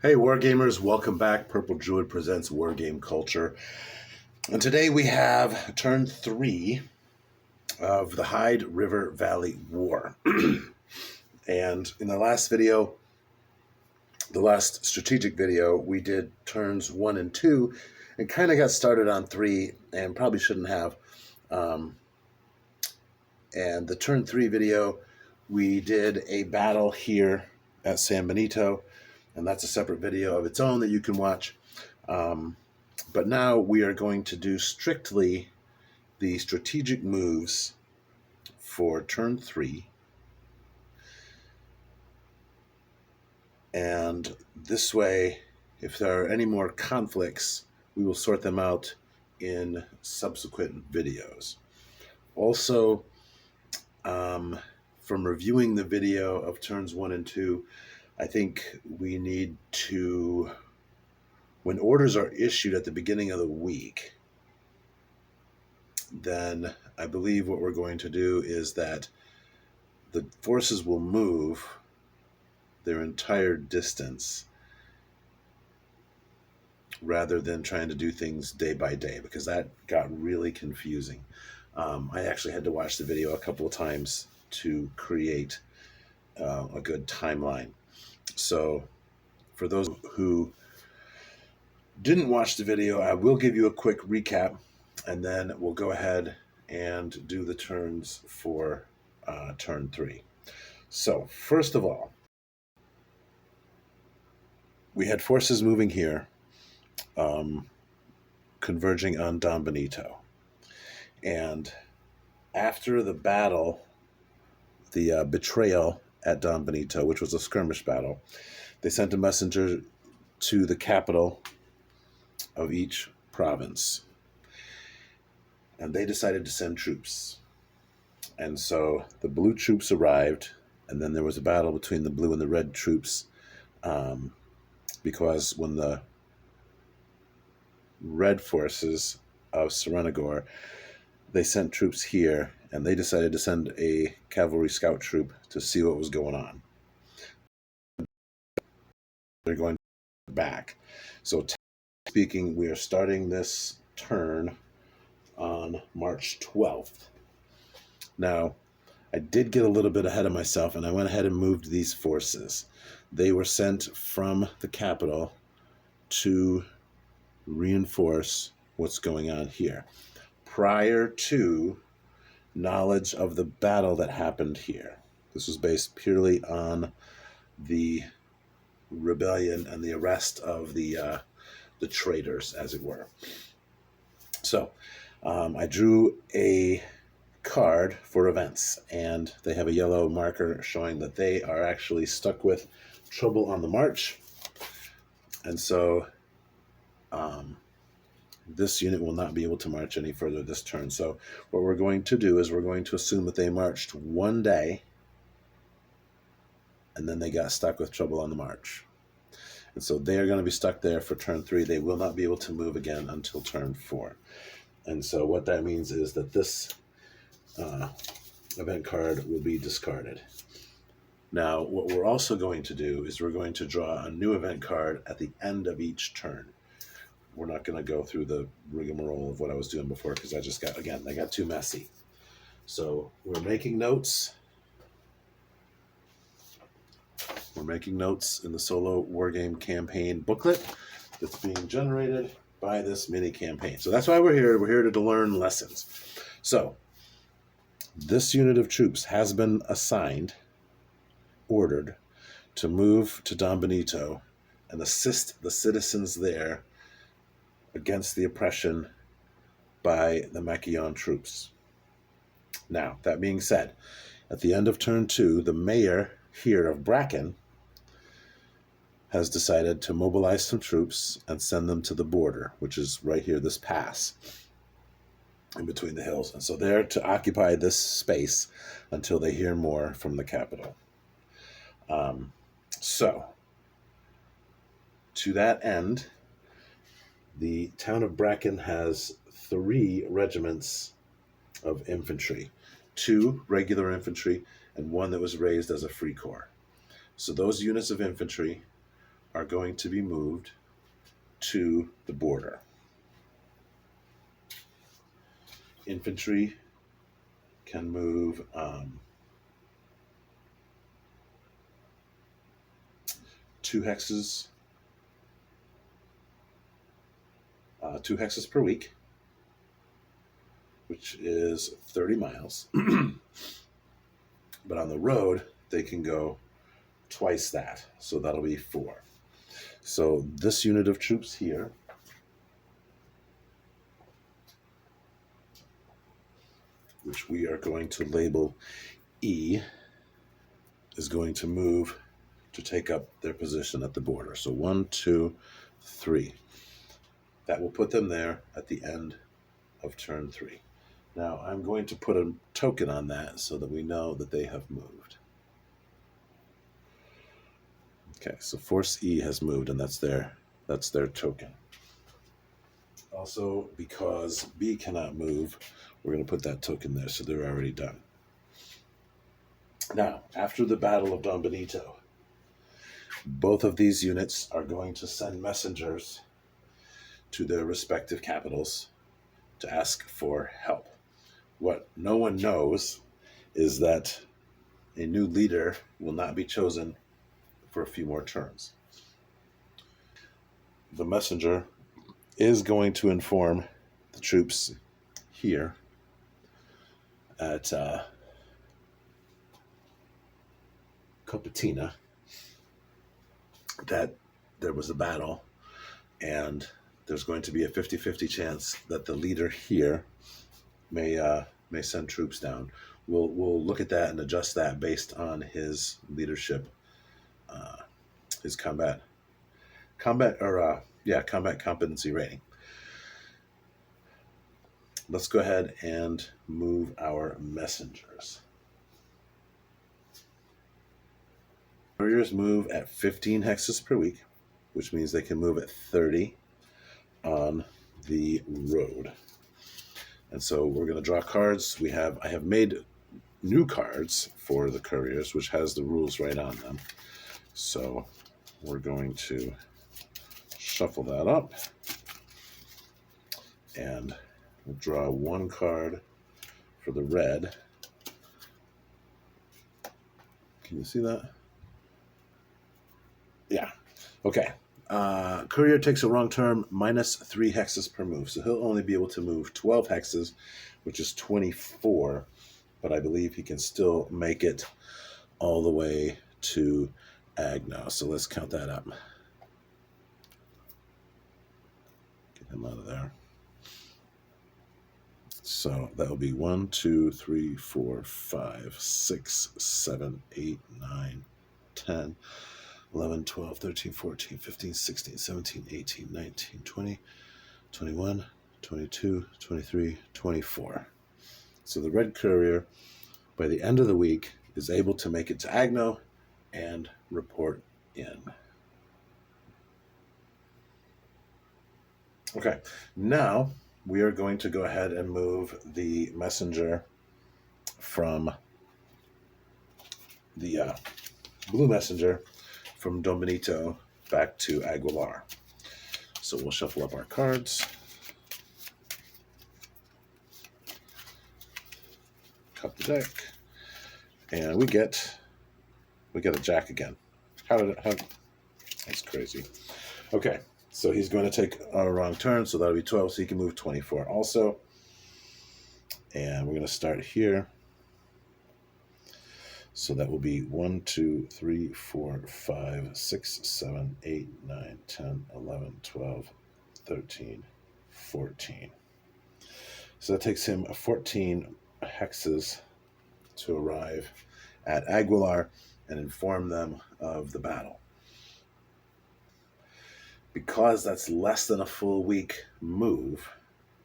Hey Wargamers, welcome back. Purple Druid presents Wargame Culture. And today we have turn 3 of the Hyde River Valley War. And in the last video, the last strategic video, we did turns 1 and 2 and kind of got started on 3 and probably shouldn't have. And the turn 3 video, we did a battle here at San Bonito. And that's a separate video of its own that you can watch. But now we are going to do strictly the strategic moves for turn 3. And this way, if there are any more conflicts, we will sort them out in subsequent videos. Also, from reviewing the video of turns 1 and 2, I think we need to, when orders are issued at the beginning of the week, then I believe what we're going to do is that the forces will move their entire distance rather than trying to do things day by day, because that got really confusing. I actually had to watch the video a couple of times to create a good timeline. So for those who didn't watch the video, I will give you a quick recap, and then we'll go ahead and do the turns for turn 3. So first of all, we had forces moving here, converging on Don Bonito. And after the battle, the betrayal at Don Bonito, which was a skirmish battle, they sent a messenger to the capital of each province, and they decided to send troops. And so the blue troops arrived, and then there was a battle between the blue and the red troops, because when the red forces of Serenagor, they sent troops here, and they decided to send a cavalry scout troop to see what was going on. They're going back. So speaking, we are starting this turn on March 12th. Now, I did get a little bit ahead of myself, and I went ahead and moved these forces. They were sent from the capital to reinforce what's going on here, prior to knowledge of the battle that happened here. This was based purely on the rebellion and the arrest of the traitors, as it were. So I drew a card for events, and they have a yellow marker showing that they are actually stuck with trouble on the march. And so this unit will not be able to march any further this turn. So what we're going to do is we're going to assume that they marched one day, and then they got stuck with trouble on the march. And so they are going to be stuck there for turn 3. They will not be able to move again until turn 4. And so what that means is that this event card will be discarded. Now, what we're also going to do is we're going to draw a new event card at the end of each turn. We're not going to go through the rigmarole of what I was doing before, because they got too messy. So we're making notes. We're making notes in the solo Wargame campaign booklet that's being generated by this mini campaign. So that's why we're here. We're here to learn lessons. So this unit of troops has been ordered to move to Don Bonito and assist the citizens there against the oppression by the Maquillon troops. Now, that being said, at the end of turn 2, the mayor here of Bracken has decided to mobilize some troops and send them to the border, which is right here, this pass in between the hills. And so they're to occupy this space until they hear more from the capital. So, to that end, the town of Bracken has 3 regiments of infantry, 2 regular infantry and 1 that was raised as a free corps. So those units of infantry are going to be moved to the border. Infantry can move 2 hexes, 2 hexes per week, which is 30 miles. But on the road, they can go twice that. So that'll be 4. So this unit of troops here which we are going to label E, is going to move to take up their position at the border. So 1, 2, 3. That will put them there at the end of turn 3. Now I'm going to put a token on that so that we know that they have moved. Okay, so Force E has moved, and that's their token. Also, because B cannot move, we're going to put that token there, so they're already done. Now, after the Battle of Don Bonito, both of these units are going to send messengers to their respective capitals to ask for help. What no one knows is that a new leader will not be chosen for a few more turns. The messenger is going to inform the troops here at Copatina that there was a battle, and there's going to be a 50-50 chance that the leader here may send troops down. We'll look at that and adjust that based on his leadership, his combat competency rating. Let's go ahead and move our messengers. Couriers move at 15 hexes per week, which means they can move at 30 on the road. And so we're going to draw cards. I have made new cards for the couriers, which has the rules right on them. So we're going to shuffle that up, and we'll draw one card for the red. Can you see that? Yeah. Okay. Courier takes a wrong turn, -3 hexes per move. So he'll only be able to move 12 hexes, which is 24. But I believe he can still make it all the way to Agno. So let's count that up. Get him out of there. So that will be 1, 2, 3, 4, 5, 6, 7, 8, 9, 10, 11, 12, 13, 14, 15, 16, 17, 18, 19, 20, 21, 22, 23, 24. So the red courier, by the end of the week, is able to make it to Agno and report in. Okay, now we are going to go ahead and move the messenger from the blue messenger from Don Bonito back to Aguilar. So we'll shuffle up our cards. Cut the deck. And we get a jack again. That's crazy. Okay, so he's going to take a wrong turn, so that'll be 12, so he can move 24 also. And we're going to start here. So that will be 1, 2, 3, 4, 5, 6, 7, 8, 9, 10, 11, 12, 13, 14. So that takes him 14 hexes to arrive at Aguilar and inform them of the battle. Because that's less than a full week move,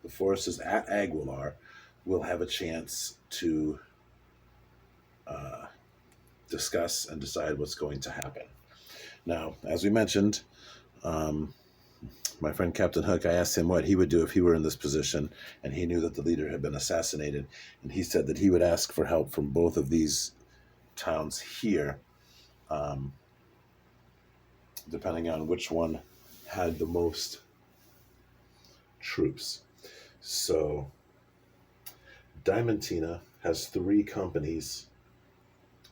the forces at Aguilar will have a chance to discuss and decide what's going to happen. Now, as we mentioned, my friend Captain Hook, I asked him what he would do if he were in this position, and he knew that the leader had been assassinated, and he said that he would ask for help from both of these towns here depending on which one had the most troops. So Diamantina has 3 companies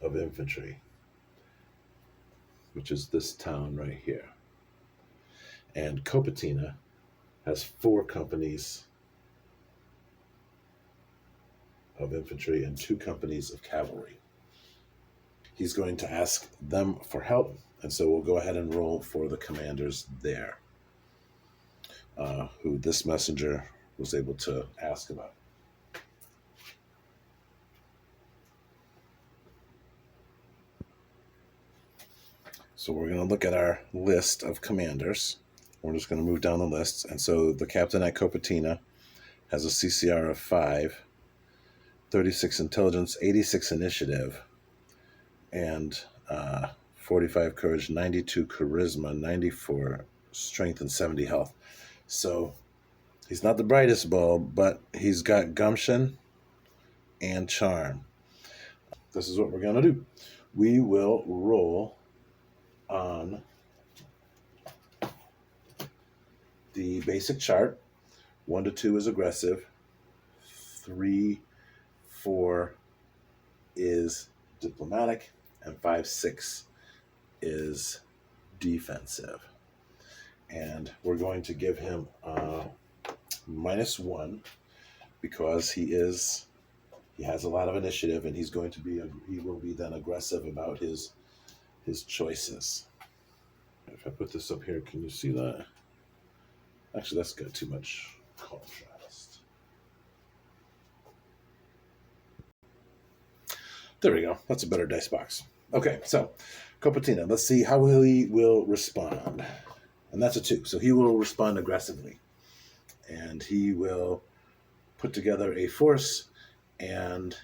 of infantry, which is this town right here. And Copatina has 4 companies of infantry and 2 companies of cavalry. He's going to ask them for help, and so we'll go ahead and roll for the commanders there, who this messenger was able to ask about. So we're going to look at our list of commanders. We're just going to move down the list. And so the captain at Copatina has a CCR of 5, 36 intelligence, 86 initiative, and 45 courage, 92 charisma, 94 strength, and 70 health. So he's not the brightest bulb, but he's got gumption and charm. This is what we're going to do. We will roll on the basic chart. 1 to 2 is aggressive. 3, 4 is diplomatic, and 5, 6 is defensive. And we're going to give him -1 because he has a lot of initiative, and he will be then aggressive about his choices. If I put this up here, can you see that? Actually, that's got too much contrast. There we go. That's a better dice box. Okay, so Copatina, let's see how he will respond. And that's a 2. So he will respond aggressively. And he will put together a force, and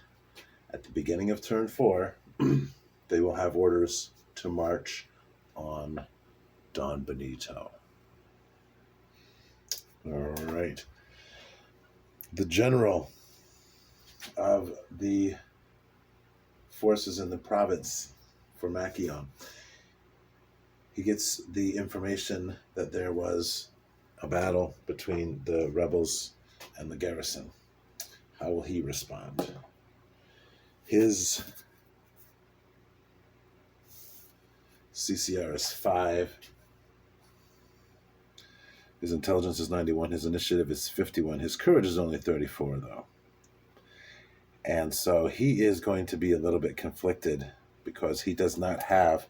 at the beginning of turn 4, they will have orders to march on Don Bonito. All right. The general of the forces in the province for Machion, he gets the information that there was a battle between the rebels and the garrison. How will he respond? His CCR is 5. His intelligence is 91. His initiative is 51. His courage is only 34, though. And so he is going to be a little bit conflicted because he does not have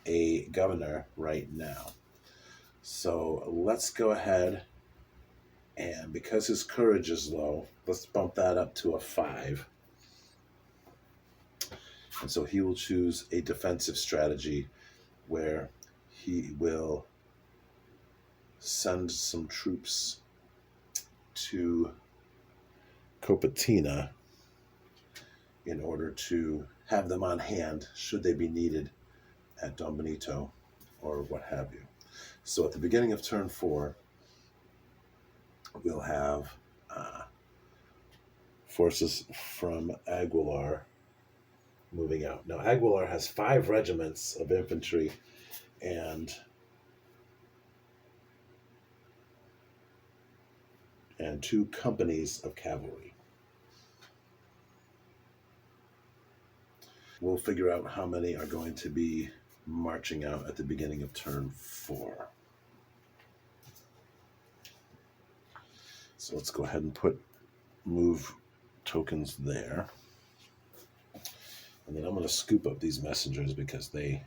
a governor right now. So let's go ahead, and because his courage is low, let's bump that up to a 5. And so he will choose a defensive strategy where he will send some troops to Copatina in order to have them on hand should they be needed at Don Bonito or what have you. So at the beginning of turn 4, we'll have forces from Aguilar moving out. Now, Aguilar has 5 regiments of infantry and 2 companies of cavalry. We'll figure out how many are going to be marching out at the beginning of turn 4. So let's go ahead and move tokens there. And then I'm going to scoop up these messengers because they're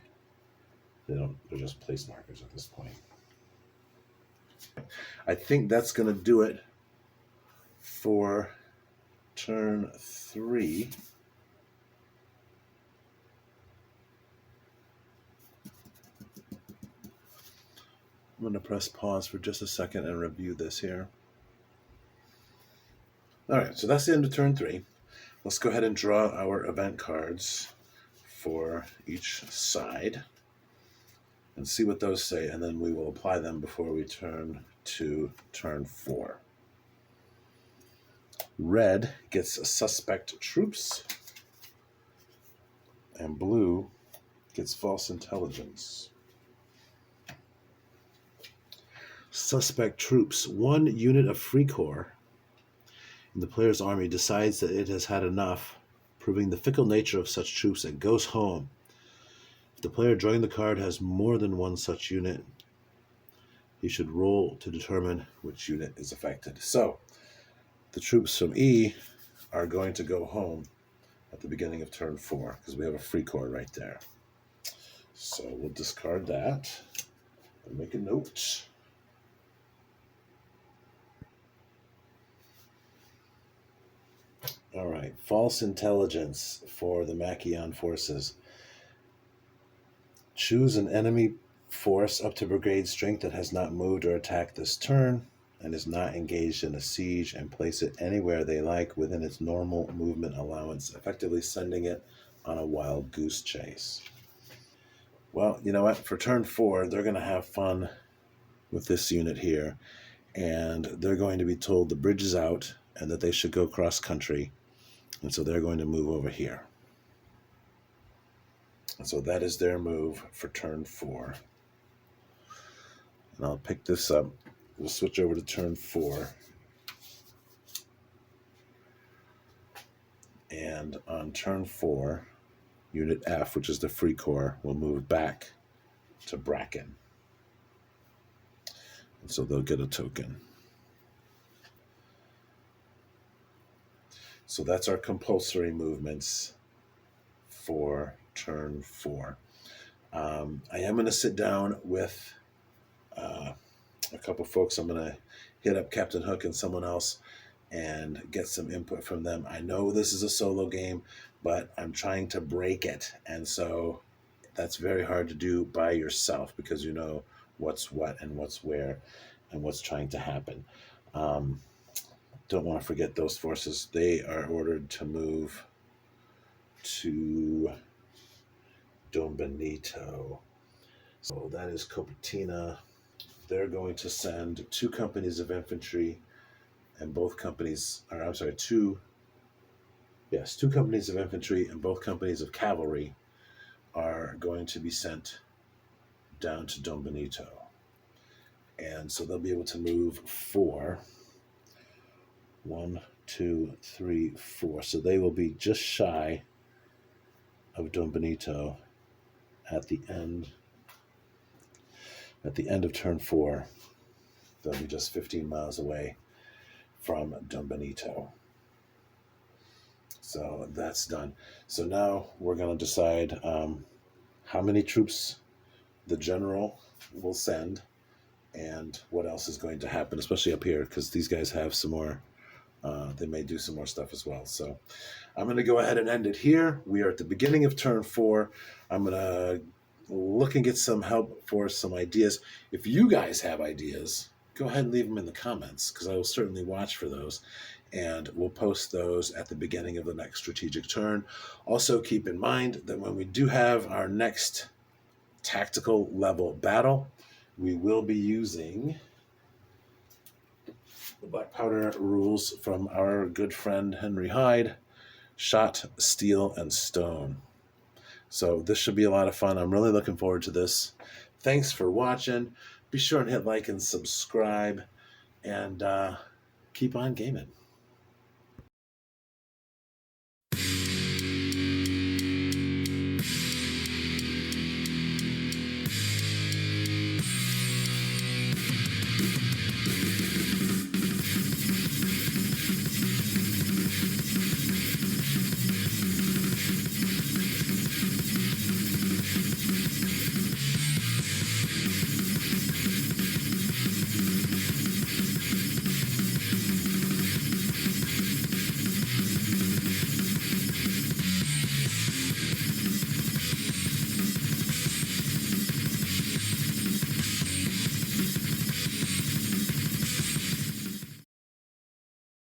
just place markers at this point. I think that's going to do it for turn 3. I'm going to press pause for just a second and review this here. All right, so that's the end of turn 3. Let's go ahead and draw our event cards for each side and see what those say, and then we will apply them before we turn to turn 4. Red gets suspect troops, and blue gets false intelligence. suspect troops. One unit of free corps in the player's army decides that it has had enough, proving the fickle nature of such troops, and goes home. If the player drawing the card has more than one such unit, he should roll to determine which unit is affected. So, the troops from E are going to go home at the beginning of turn 4 because we have a free corps right there. So we'll discard that and make a note. All right, false intelligence for the Machion forces. Choose an enemy force up to brigade strength that has not moved or attacked this turn and is not engaged in a siege, and place it anywhere they like within its normal movement allowance, effectively sending it on a wild goose chase. Well, you know what? For turn 4, they're going to have fun with this unit here, and they're going to be told the bridge is out and that they should go cross country, and so they're going to move over here. And so that is their move for turn 4. And I'll pick this up. We'll switch over to turn 4. And on turn 4, Unit F, which is the free corps, will move back to Bracken. And so they'll get a token. So that's our compulsory movements for turn 4. I am going to sit down with a couple folks. I'm going to hit up Captain Hook and someone else and get some input from them. I know this is a solo game, but I'm trying to break it. And so that's very hard to do by yourself because you know what's what and what's where and what's trying to happen. Don't want to forget those forces. They are ordered to move to Don Bonito. So that is Copertina. They're going to send 2 companies of infantry, and both companies, or I'm sorry, 2 companies of infantry and both companies of cavalry are going to be sent down to Don Bonito. And so they'll be able to move 4. 1, 2, 3, 4. So they will be just shy of Don Bonito at the end of turn 4. They'll be just 15 miles away from Don Bonito. So that's done. So now we're going to decide how many troops the general will send and what else is going to happen, especially up here, because these guys have some more. They may do some more stuff as well. So I'm going to go ahead and end it here. We are at the beginning of turn 4. I'm going to look and get some help for some ideas. If you guys have ideas, go ahead and leave them in the comments because I will certainly watch for those. And we'll post those at the beginning of the next strategic turn. Also, keep in mind that when we do have our next tactical level battle, we will be using the black powder rules from our good friend Henry Hyde, Shot, Steel, and Stone. So this should be a lot of fun. I'm really looking forward to this. Thanks for watching. Be sure and hit like and subscribe, and keep on gaming.